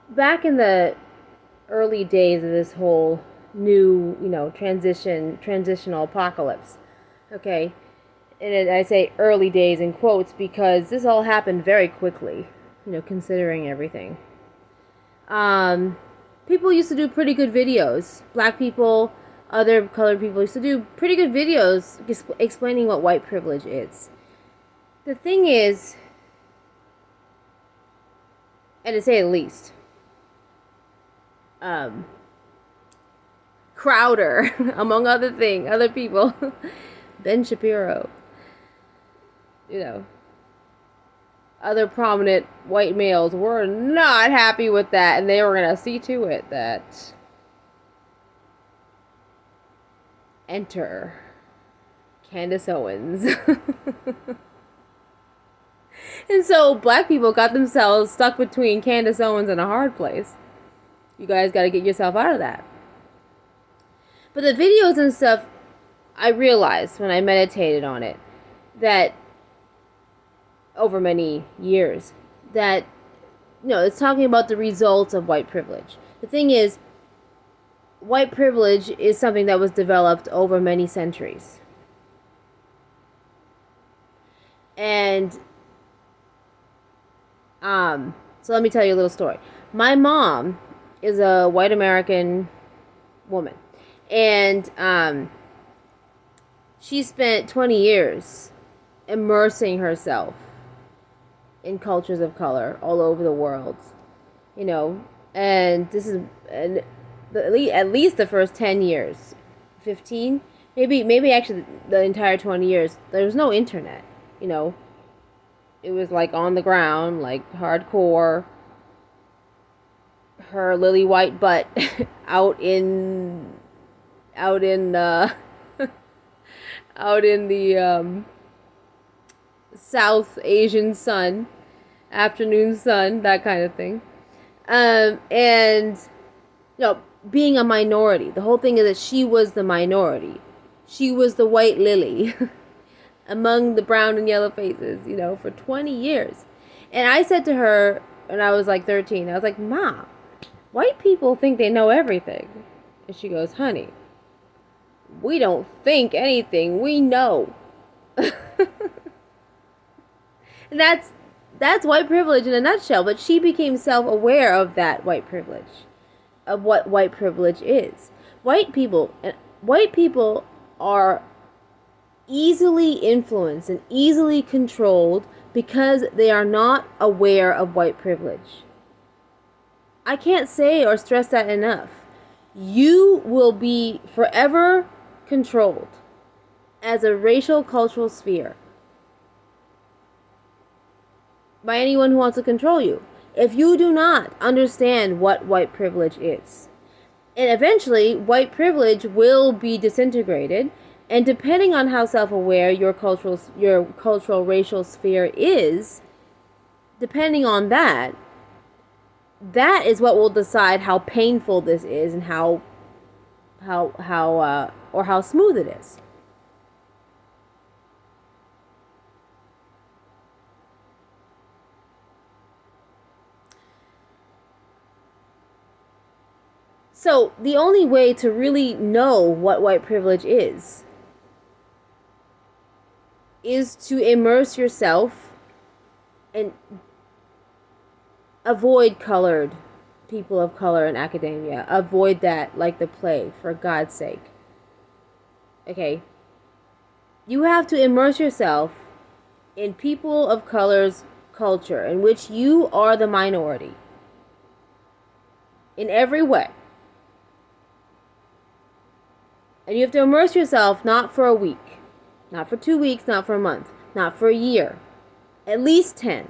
back in the early days of this whole new, transitional apocalypse, okay? And I say early days in quotes because this all happened very quickly, considering everything. Um, People used to do pretty good videos. Black people, other colored people used to do pretty good videos explaining what white privilege is. The thing is, and to say the least, um, Crowder, among other people, Ben Shapiro, you know, other prominent white males were not happy with that, and they were going to see to it that enter Candace Owens. And so black people got themselves stuck between Candace Owens and a hard place. You guys got to get yourself out of that. But the videos and stuff, I realized when I meditated on it, that over many years, that, it's talking about the results of white privilege. The thing is, white privilege is something that was developed over many centuries. And, so let me tell you a little story. My mom is a white American woman. And, she spent 20 years immersing herself in cultures of color all over the world, and this is at least the first 10 years, 15, maybe actually the entire 20 years, there was no internet, it was like on the ground, like hardcore, her lily white butt out in out in the South Asian sun, afternoon sun, that kind of thing. And, being a minority. The whole thing is that she was the minority. She was the white lily among the brown and yellow faces, for 20 years. And I said to her when I was like 13, I was like, Mom, white people think they know everything. And she goes, honey, we don't think anything, we know. And that's white privilege in a nutshell. But she became self-aware of that white privilege, of what white privilege is. White people are easily influenced and easily controlled because they are not aware of white privilege. I can't say or stress that enough. You will be forever controlled as a racial cultural sphere by anyone who wants to control you if you do not understand what white privilege is. And eventually, white privilege will be disintegrated, and depending on how self-aware your cultural racial sphere is, depending on that is what will decide how painful this is and how smooth it is. So the only way to really know what white privilege is to immerse yourself and avoid people of color in academia. Avoid that like the plague, for God's sake. Okay? You have to immerse yourself in people of color's culture in which you are the minority. In every way. And you have to immerse yourself not for a week, not for 2 weeks, not for a month, not for a year. At least 10.